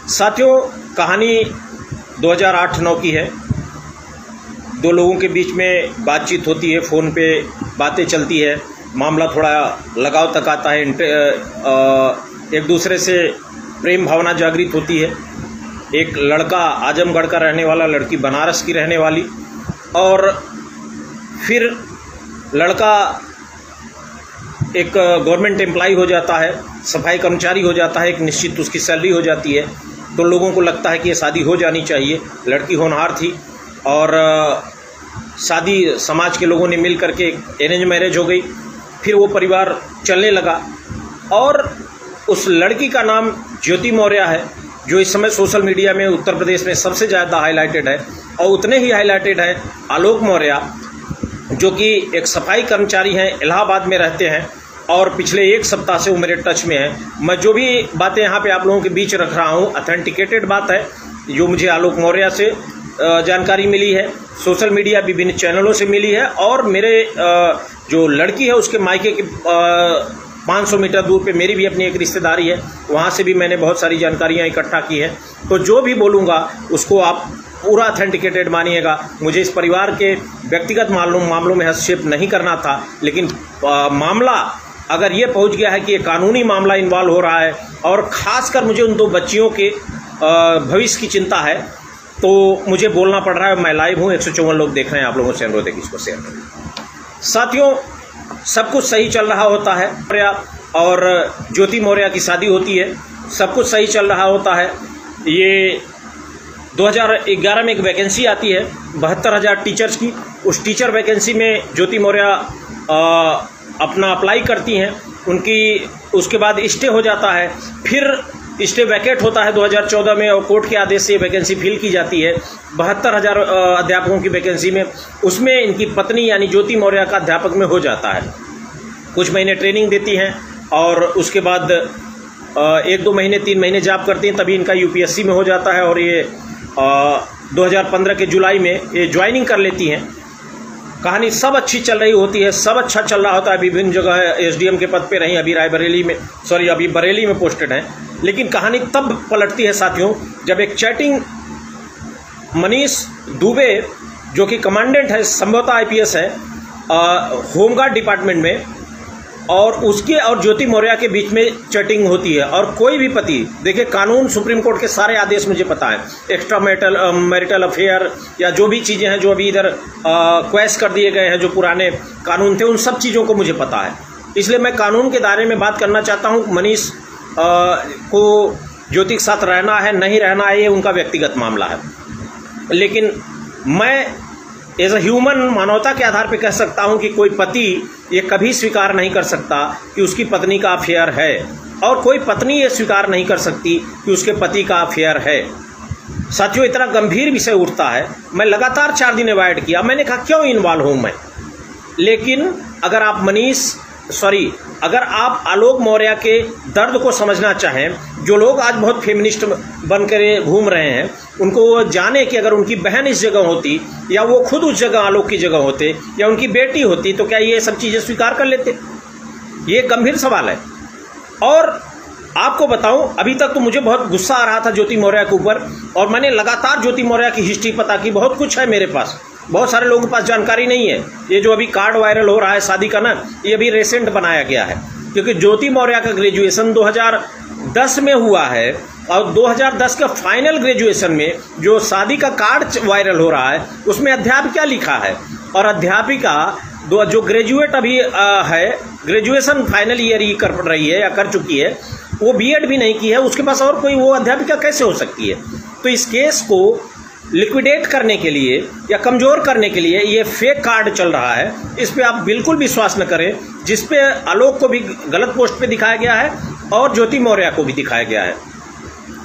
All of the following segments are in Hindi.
साथियों, कहानी 2008-9 की है। दो लोगों के बीच में बातचीत होती है, फ़ोन पे बातें चलती है, मामला थोड़ा लगाव तक आता है, एक दूसरे से प्रेम भावना जागृत होती है। एक लड़का आजमगढ़ का रहने वाला, लड़की बनारस की रहने वाली, और फिर लड़का एक गवर्नमेंट एम्प्लॉय हो जाता है, सफाई कर्मचारी हो जाता है, एक निश्चित उसकी सैलरी हो जाती है। तो लोगों को लगता है कि ये शादी हो जानी चाहिए। लड़की होनहार थी और शादी समाज के लोगों ने मिल करके अरेंज मैरिज हो गई। फिर वो परिवार चलने लगा और उस लड़की का नाम ज्योति मौर्य है, जो इस समय सोशल मीडिया में उत्तर प्रदेश में सबसे ज़्यादा हाईलाइटेड है। और उतने ही हाईलाइटेड है आलोक मौर्य, जो कि एक सफाई कर्मचारी हैं, इलाहाबाद में रहते हैं और पिछले एक सप्ताह से वो मेरे टच में है। मैं जो भी बातें यहाँ पे आप लोगों के बीच रख रहा हूँ, ऑथेंटिकेटेड बात है, जो मुझे आलोक मौर्य से जानकारी मिली है, सोशल मीडिया विभिन्न चैनलों से मिली है, और मेरे जो लड़की है उसके मायके के 500 मीटर दूर पे मेरी भी अपनी एक रिश्तेदारी है, वहाँ से भी मैंने बहुत सारी जानकारियाँ इकट्ठा की हैं। तो जो भी बोलूँगा उसको आप पूरा ऑथेंटिकेटेड मानिएगा। मुझे इस परिवार के व्यक्तिगत मामलों में हस्तक्षेप नहीं करना था, लेकिन मामला अगर ये पहुंच गया है कि ये कानूनी मामला इन्वॉल्व हो रहा है और ख़ासकर मुझे उन दो बच्चियों के भविष्य की चिंता है, तो मुझे बोलना पड़ रहा है। मैं लाइव हूँ, 154 लोग देख रहे हैं, आप लोगों से अनुरोध है कि इसको शेयर करें। साथियों, सब कुछ सही चल रहा होता है और ज्योति मौर्य की शादी होती है, सब कुछ सही चल रहा होता है। ये 2011 में एक वैकेंसी आती है 72,000 टीचर्स की। उस टीचर वैकेंसी में ज्योति मौर्य अपना अप्लाई करती हैं, उनकी उसके बाद स्टे हो जाता है, फिर स्टे वैकेट होता है 2014 में और कोर्ट के आदेश से वैकेंसी फिल की जाती है 72,000 अध्यापकों की वैकेंसी में। उसमें इनकी पत्नी यानी ज्योति मौर्य का अध्यापक में हो जाता है। कुछ महीने ट्रेनिंग देती हैं और उसके बाद 1-2 महीने 3 महीने जॉब करती हैं, तभी इनका यूपीएससी में हो जाता है और ये 2015 के जुलाई में ये ज्वाइनिंग कर लेती हैं। कहानी सब अच्छी चल रही होती है, सब अच्छा चल रहा होता है। विभिन्न जगह एसडीएम के पद पे रही, अभी बरेली में पोस्टेड हैं। लेकिन कहानी तब पलटती है साथियों, जब एक चैटिंग मनीष दुबे, जो कि कमांडेंट है, संभवतः आईपीएस है, होमगार्ड डिपार्टमेंट में, और उसके और ज्योति मौर्य के बीच में चैटिंग होती है। और कोई भी पति, देखिए कानून, सुप्रीम कोर्ट के सारे आदेश मुझे पता है, एक्स्ट्रा मैरिटल अफेयर या जो भी चीज़ें हैं जो अभी इधर क्वैश कर दिए गए हैं, जो पुराने कानून थे, उन सब चीज़ों को मुझे पता है। इसलिए मैं कानून के दायरे में बात करना चाहता हूँ। मनीष को ज्योति के साथ रहना है नहीं रहना है, ये उनका व्यक्तिगत मामला है। लेकिन मैं एज अ ह्यूमन, मानवता के आधार पर कह सकता हूं कि कोई पति ये कभी स्वीकार नहीं कर सकता कि उसकी पत्नी का अफेयर है, और कोई पत्नी ये स्वीकार नहीं कर सकती कि उसके पति का अफेयर है। साथियों, इतना गंभीर विषय उठता है। मैं लगातार 4 दिन अवॉइड किया, मैंने कहा क्यों इन्वॉल्व हूँ मैं। लेकिन अगर आप आलोक मौर्य के दर्द को समझना चाहें, जो लोग आज बहुत फेमिनिस्ट बनकर घूम रहे हैं, उनको वो जाने कि अगर उनकी बहन इस जगह होती, या वो खुद उस जगह आलोक की जगह होते, या उनकी बेटी होती, तो क्या ये सब चीज़ें स्वीकार कर लेते? ये गंभीर सवाल है। और आपको बताऊं, अभी तक तो मुझे बहुत गुस्सा आ रहा था ज्योति मौर्य के ऊपर, और मैंने लगातार ज्योति मौर्य की हिस्ट्री पता की। बहुत कुछ है मेरे पास, बहुत सारे लोगों के पास जानकारी नहीं है। ये जो अभी कार्ड वायरल हो रहा है शादी का ना, ये अभी रिसेंट बनाया गया है, क्योंकि ज्योति मौर्य का ग्रेजुएशन 2010 में हुआ है, और 2010 का फाइनल ग्रेजुएशन में जो शादी का कार्ड वायरल हो रहा है, उसमें अध्यापिका लिखा है। और अध्यापिका जो ग्रेजुएट अभी है, ग्रेजुएशन फाइनल ईयर ही कर रही है या कर चुकी है, वो बीएड भी नहीं की है, उसके पास और कोई वो अध्यापिका कैसे हो सकती है? तो इस केस को लिक्विडेट करने के लिए या कमज़ोर करने के लिए ये फेक कार्ड चल रहा है। इस पे आप बिल्कुल विश्वास न करें, जिस पे आलोक को भी गलत पोस्ट पे दिखाया गया है और ज्योति मौर्य को भी दिखाया गया है।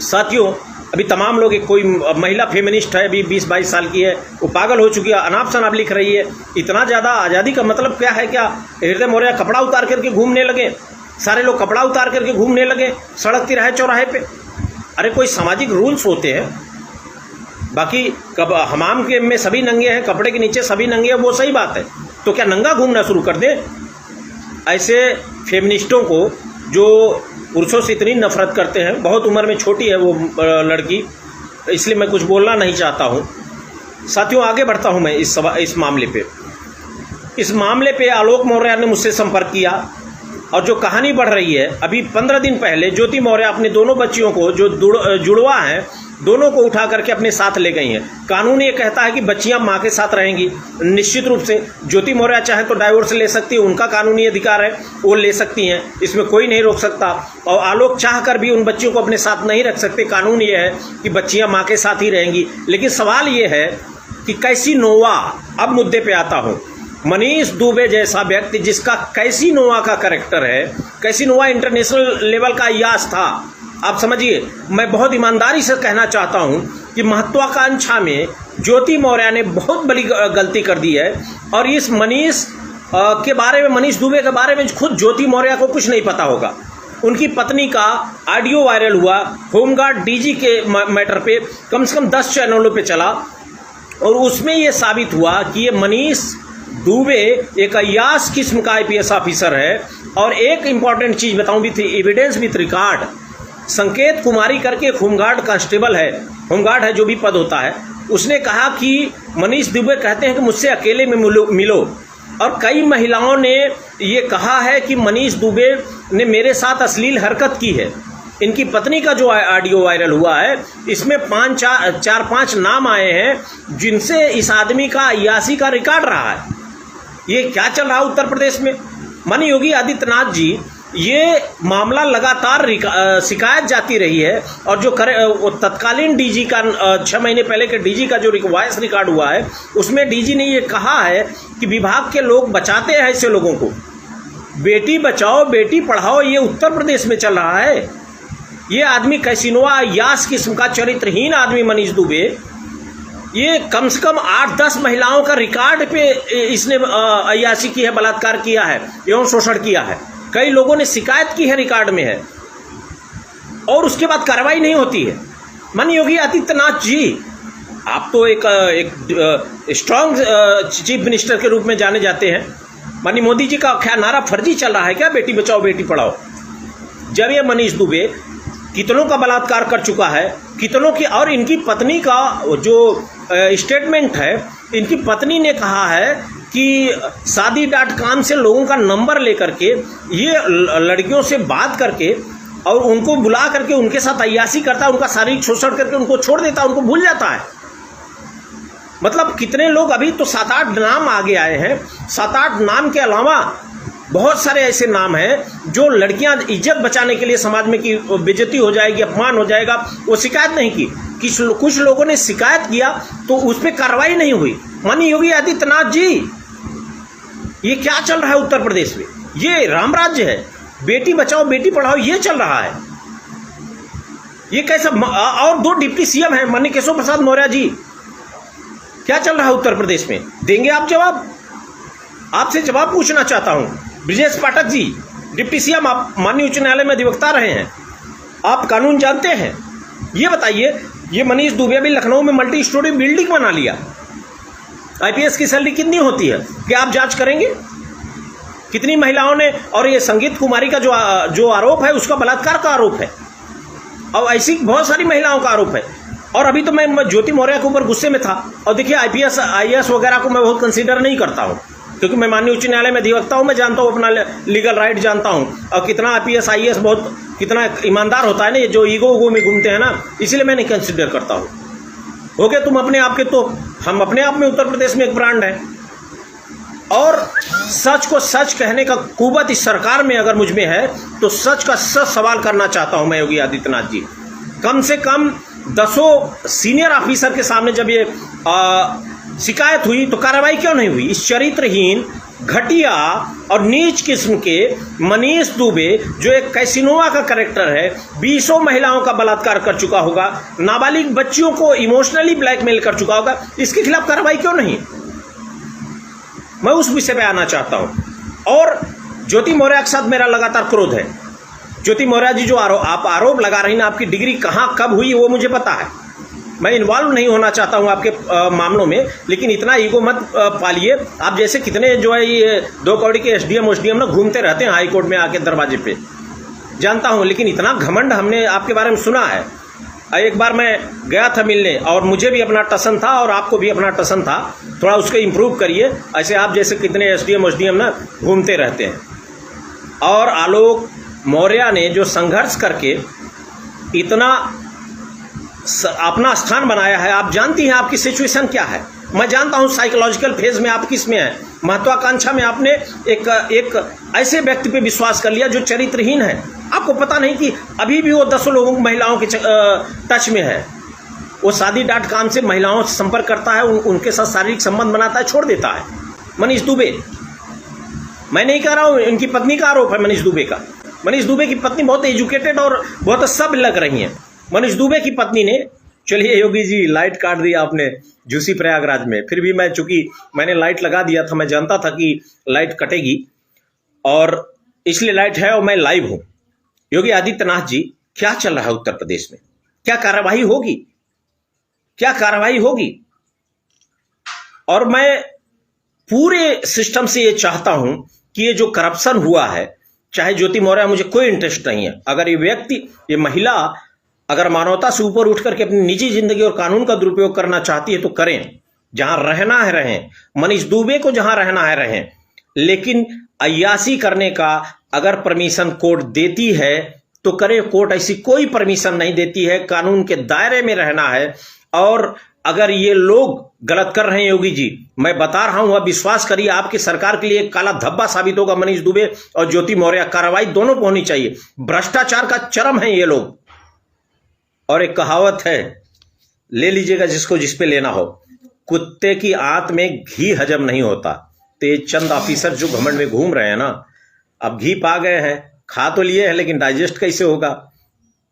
साथियों, अभी तमाम लोग, कोई महिला फेमिनिस्ट है, अभी 20-22 साल की है, वो पागल हो चुकी है, अनाप शनाप लिख रही है। इतना ज़्यादा आज़ादी का मतलब क्या है? क्या हृदय मौर्य कपड़ा उतार करके घूमने लगे? सारे लोग कपड़ा उतार करके घूमने लगे सड़क तिराहे चौराहे पे? अरे कोई सामाजिक रूल्स होते हैं। बाकी कब हमाम के में सभी नंगे हैं, कपड़े के नीचे सभी नंगे हैं, वो सही बात है। तो क्या नंगा घूमना शुरू कर दें? ऐसे फेमिनिस्टों को जो पुरुषों से इतनी नफरत करते हैं। बहुत उम्र में छोटी है वो लड़की, इसलिए मैं कुछ बोलना नहीं चाहता हूँ। साथियों, आगे बढ़ता हूँ मैं इस मामले पे आलोक मौर्य ने मुझसे संपर्क किया और जो कहानी बढ़ रही है, अभी 15 दिन पहले ज्योति मौर्य अपने दोनों बच्चियों को, जो जुड़वा हैं, दोनों को उठा करके अपने साथ ले गई हैं। कानून ये कहता है कि बच्चियां मां के साथ रहेंगी। निश्चित रूप से ज्योति मौर्य चाहे तो डाइवोर्स ले सकती है, उनका कानूनी अधिकार है, वो ले सकती हैं, इसमें कोई नहीं रोक सकता। और आलोक चाह कर भी उन बच्चियों को अपने साथ नहीं रख सकते। कानून ये है कि बच्चियां माँ के साथ ही रहेंगी। लेकिन सवाल ये है कि कैसीनोवा, अब मुद्दे पे आता हूँ। मनीष दुबे जैसा व्यक्ति जिसका कैसीनोवा का कैरेक्टर है, कैसीनोवा इंटरनेशनल लेवल का यास था। आप समझिए, मैं बहुत ईमानदारी से कहना चाहता हूं कि महत्वाकांक्षा में ज्योति मौर्य ने बहुत बड़ी गलती कर दी है। और इस मनीष के बारे में, मनीष दुबे के बारे में खुद ज्योति मौर्य को कुछ नहीं पता होगा। उनकी पत्नी का ऑडियो वायरल हुआ, होमगार्ड डीजी के मैटर पे कम से कम 10 चैनलों पे चला और उसमें ये साबित हुआ कि ये मनीष दुबे एक अय्यास किस्म का आईपीएस ऑफिसर है। और एक इंपॉर्टेंट चीज बताऊं भी थी, एविडेंस विथ रिकॉर्ड, संकेत कुमारी करके एक होमगार्ड कांस्टेबल है, होमगार्ड है जो भी पद होता है, उसने कहा कि मनीष दुबे कहते हैं कि मुझसे अकेले में मिलो। और कई महिलाओं ने ये कहा है कि मनीष दुबे ने मेरे साथ अश्लील हरकत की है। इनकी पत्नी का जो ऑडियो वायरल हुआ है, इसमें 4-5 नाम आए हैं जिनसे इस आदमी का अय्यासी का रिकॉर्ड रहा है। ये क्या चल रहा है उत्तर प्रदेश में? माननीय योगी आदित्यनाथ जी, ये मामला लगातार शिकायत जाती रही है। और जो तत्कालीन डीजी का 6 महीने पहले के डीजी का जो वॉइस रिकॉर्ड हुआ है, उसमें डीजी ने ये कहा है कि विभाग के लोग बचाते हैं ऐसे लोगों को। बेटी बचाओ बेटी पढ़ाओ, ये उत्तर प्रदेश में चल रहा है। ये आदमी कैसीनोवा अय्यास किस्म का चरित्रहीन आदमी मनीष दुबे, ये कम से कम 8-10 महिलाओं का रिकॉर्ड पे इसने अय्यासी की है, बलात्कार किया है, एवं शोषण किया है। कई लोगों ने शिकायत की है, रिकॉर्ड में है, और उसके बाद कार्रवाई नहीं होती है। माननीय योगी आदित्यनाथ जी, आप तो एक स्ट्रांग चीफ मिनिस्टर के रूप में जाने जाते हैं। माननीय मोदी जी का क्या नारा फर्जी चल रहा है क्या, बेटी बचाओ बेटी पढ़ाओ? जब ये मनीष दुबे कितनों का बलात्कार कर चुका है, कितनों की, और इनकी पत्नी का जो स्टेटमेंट है, इनकी पत्नी ने कहा है कि शादी.com से लोगों का नंबर लेकर के, ये लड़कियों से बात करके और उनको बुला करके उनके साथ अय्यासी करता है, उनका शारीरिक शोषण करके उनको छोड़ देता है, उनको भूल जाता है। मतलब कितने लोग, अभी तो 7-8 नाम आगे आए हैं। 7-8 नाम के अलावा बहुत सारे ऐसे नाम हैं जो लड़कियां इज्जत बचाने के लिए समाज में की बेइज्जती हो जाएगी, अपमान हो जाएगा, वो शिकायत नहीं की। कुछ लोगों ने शिकायत किया तो उस पर कार्रवाई नहीं हुई। माननीय योगी आदित्यनाथ जी, ये क्या चल रहा है उत्तर प्रदेश में? ये राम राज्य है, बेटी बचाओ बेटी पढ़ाओ ये चल रहा है। ये कैसा? और 2 डिप्टी सीएम हैं, माननीय केशव प्रसाद मौर्य जी, क्या चल रहा है उत्तर प्रदेश में? देंगे आप जवाब? आपसे जवाब पूछना चाहता हूं। ब्रजेश पाठक जी, डिप्टी सीएम, आप माननीय उच्च न्यायालय में अधिवक्ता रहे हैं, आप कानून जानते हैं। ये बताइए, ये मनीष दुबे भी लखनऊ में मल्टी स्टोरी बिल्डिंग बना लिया, आईपीएस की सैलरी कितनी होती है? क्या आप जांच करेंगे? कितनी महिलाओं ने, और ये संगीत कुमारी का जो आरोप है, उसका बलात्कार का आरोप है, और ऐसी बहुत सारी महिलाओं का आरोप है। और अभी तो मैं ज्योति मौर्य के ऊपर गुस्से में था। और देखिए, आईएएस वगैरह को मैं बहुत कंसीडर नहीं करता हूँ, क्योंकि मैं माननीय उच्च न्यायालय में अधिवक्ता हूँ, मैं जानता हूँ अपना लीगल राइट जानता हूँ, और कितना आईपीएस आईएएस बहुत कितना ईमानदार होता है ना, ये जो ईगो में घूमते हैं ना, इसीलिए मैं नहीं कंसिडर करता हूँ। हो गए तुम अपने आप के, तो हम अपने आप में उत्तर प्रदेश में एक ब्रांड है। और सच को सच कहने का कुवत इस सरकार में अगर मुझ में है, तो सच का सच सवाल करना चाहता हूं मैं योगी आदित्यनाथ जी। कम से कम 10 सीनियर ऑफिसर के सामने जब ये शिकायत हुई तो कार्रवाई क्यों नहीं हुई? इस चरित्रहीन, घटिया और नीच किस्म के मनीष दुबे, जो एक कैसीनोवा का कैरेक्टर है, 20 महिलाओं का बलात्कार कर चुका होगा, नाबालिग बच्चियों को इमोशनली ब्लैकमेल कर चुका होगा, इसके खिलाफ कार्रवाई क्यों नहीं? मैं उस विषय पे आना चाहता हूं। और ज्योति मौर्य के साथ मेरा लगातार क्रोध है। ज्योति मौर्य जी, जो आप आरोप लगा रही ना, आपकी डिग्री कहाँ कब हुई वो मुझे पता है, मैं इन्वॉल्व नहीं होना चाहता हूं आपके मामलों में, लेकिन इतना ईगो मत पालिए। आप जैसे कितने जो है ये 2 कौड़ी के एसडीएम ना घूमते रहते हैं हाई कोर्ट में आके दरवाजे पे, जानता हूं, लेकिन इतना घमंड हमने आपके बारे में सुना है। एक बार मैं गया था मिलने, और मुझे भी अपना टसन था और आपको भी अपना टसन था, थोड़ा उसको इम्प्रूव करिए। ऐसे आप जैसे कितने एसडीएम ना घूमते रहते हैं। और आलोक मौर्य ने जो संघर्ष करके इतना अपना स्थान बनाया है, आप जानती हैं आपकी सिचुएशन क्या है। मैं जानता हूं साइकोलॉजिकल फेज में आप किस में है, महत्वाकांक्षा में आपने एक ऐसे व्यक्ति पे विश्वास कर लिया जो चरित्रहीन है। आपको पता नहीं कि अभी भी वो 10 लोगों महिलाओं के टच में है। वो शादी.com से महिलाओं से संपर्क करता है, उनके साथ शारीरिक संबंध बनाता है, छोड़ देता है। मनीष दुबे, मैं नहीं कह रहा हूं, इनकी पत्नी का आरोप है मनीष दुबे का। मनीष दुबे की पत्नी बहुत एजुकेटेड और बहुत सब लग रही हैं। मनीष दुबे की पत्नी ने, चलिए योगी जी लाइट काट दिया आपने झूसी प्रयागराज में, फिर भी मैं, चूंकि मैंने लाइट लगा दिया था, मैं जानता था कि लाइट कटेगी और इसलिए लाइट है और मैं लाइव हूं। योगी आदित्यनाथ जी, क्या चल रहा है उत्तर प्रदेश में? क्या कार्रवाई होगी? क्या कार्रवाई होगी? और मैं पूरे सिस्टम से ये चाहता हूं कि ये जो करप्शन हुआ है, चाहे ज्योति मौर्य, मुझे कोई इंटरेस्ट नहीं है। अगर ये व्यक्ति, ये महिला अगर मानवता से ऊपर उठ करके अपनी निजी जिंदगी और कानून का दुरुपयोग करना चाहती है तो करें, जहां रहना है रहें। मनीष दुबे को जहां रहना है रहें, लेकिन अय्यासी करने का अगर परमिशन कोर्ट देती है तो करे। कोर्ट ऐसी कोई परमिशन नहीं देती है, कानून के दायरे में रहना है। और अगर ये लोग गलत कर रहे हैं योगी जी, मैं बता रहा हूं, अब विश्वास करिए, आपकी सरकार के लिए एक काला धब्बा साबित होगा। मनीष दुबे और ज्योति मौर्य, कार्रवाई दोनों को होनी चाहिए। भ्रष्टाचार का चरम है ये लोग। और एक कहावत है, ले लीजिएगा जिसको जिस पे लेना हो, कुत्ते की आंत में घी हजम नहीं होता। तो ये चंद ऑफिसर जो घमंड में घूम रहे हैं ना, अब घी पा गए हैं, खा तो लिए हैं, लेकिन डाइजेस्ट कैसे होगा?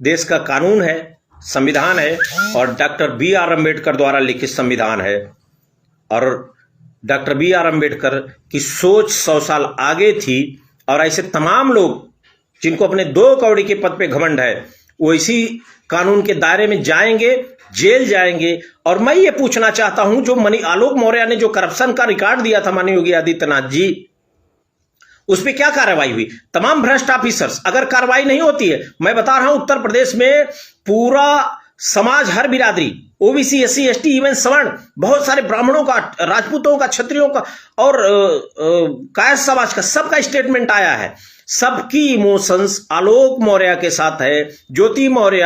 देश का कानून है, संविधान है, और डॉक्टर बी.आर. अम्बेडकर द्वारा लिखित संविधान है। और डॉक्टर बी.आर. अम्बेडकर की सोच 100 साल आगे थी। और ऐसे तमाम लोग जिनको अपने 2 कौड़ी के पद पे घमंड है, वो इसी कानून के दायरे में जाएंगे, जेल जाएंगे। और मैं ये पूछना चाहता हूं, जो आलोक मौर्य ने जो करप्शन का रिकॉर्ड दिया था माननीय योगी आदित्यनाथ जी, उस पर क्या कार्रवाई हुई? तमाम भ्रष्ट ऑफिसर्स, अगर कार्रवाई नहीं होती है, मैं बता रहा हूं उत्तर प्रदेश में पूरा समाज, हर बिरादरी, ओबीसी, एससी, एसटी, इवन सवर्ण, बहुत सारे ब्राह्मणों का, राजपूतों का, क्षत्रियों का और कायर समाज का, सबका स्टेटमेंट आया है। सबकी इमोशंस आलोक मौर्य के साथ है। ज्योति मौर्य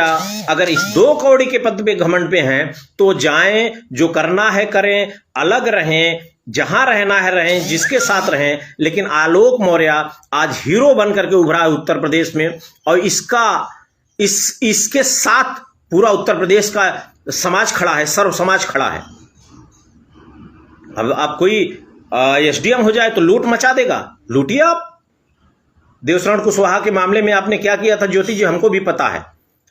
अगर इस 2 कौड़ी के पद पे घमंड पे हैं तो जाएं, जो करना है करें, अलग रहें, जहां रहना है रहें, जिसके साथ रहें। लेकिन आलोक मौर्य आज हीरो बन करके उभरा है उत्तर प्रदेश में, और इसके साथ पूरा उत्तर प्रदेश का समाज खड़ा है, सर्व समाज खड़ा है। अब आप कोई एसडीएम हो जाए तो लूट मचा देगा, लूटिए आप। देवशरण कुशवाहा के मामले में आपने क्या किया था ज्योति जी, हमको भी पता है,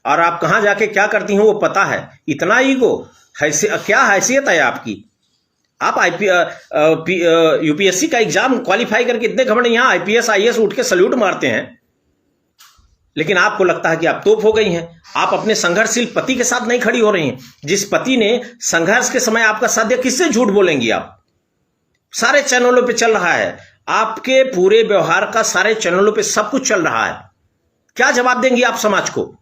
और आप कहां जाके क्या करती हो वो पता है। इतना ईगो, क्या हैसियत है आपकी? आप यूपीएससी का एग्जाम क्वालिफाई करके इतने घमंड, यहां आईपीएस आईएएस उठ के सल्यूट मारते हैं, लेकिन आपको लगता है कि आप तोप हो गई हैं। आप अपने संघर्षशील पति के साथ नहीं खड़ी हो रही हैं। जिस पति ने संघर्ष के समय आपका साथ दिया, किससे झूठ बोलेंगी आप? सारे चैनलों पे चल रहा है, आपके पूरे व्यवहार का सारे चैनलों पे सब कुछ चल रहा है। क्या जवाब देंगी आप समाज को?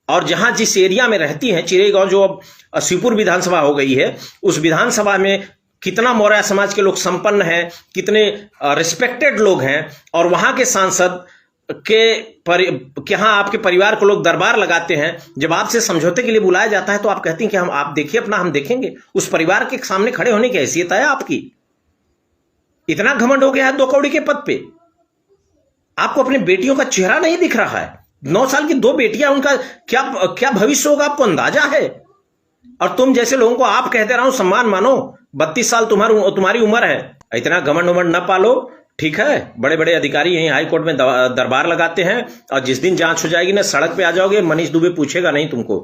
और जहां जिस एरिया में रहती हैं, चिरेगांव जो अब शिवपुर विधानसभा हो गई है, उस विधानसभा में कितना मौर्य समाज के लोग संपन्न हैं, कितने रिस्पेक्टेड लोग हैं, और वहां के सांसद के यहां आपके परिवार को लोग दरबार लगाते हैं। जब आपसे समझौते के लिए बुलाया जाता है तो आप कहती हैं कि आप देखिए अपना, हम देखेंगे। उस परिवार के सामने खड़े होने की हैसियत है आपकी? इतना घमंड हो गया है 2 कौड़ी के पद पे। आपको अपनी बेटियों का चेहरा नहीं दिख रहा है। 9 साल की 2 बेटियां, उनका क्या भविष्य होगा आपको अंदाजा है? और तुम जैसे लोगों को आप कहते रहा हूं सम्मान मानो, 32 साल तुम्हारी उम्र है। इतना घमंड उमंड न पालो, ठीक है? बड़े बड़े अधिकारी यहीं हाई कोर्ट में दरबार लगाते हैं, और जिस दिन जांच हो जाएगी ना, सड़क पे आ जाओगे, मनीष दुबे पूछेगा नहीं तुमको।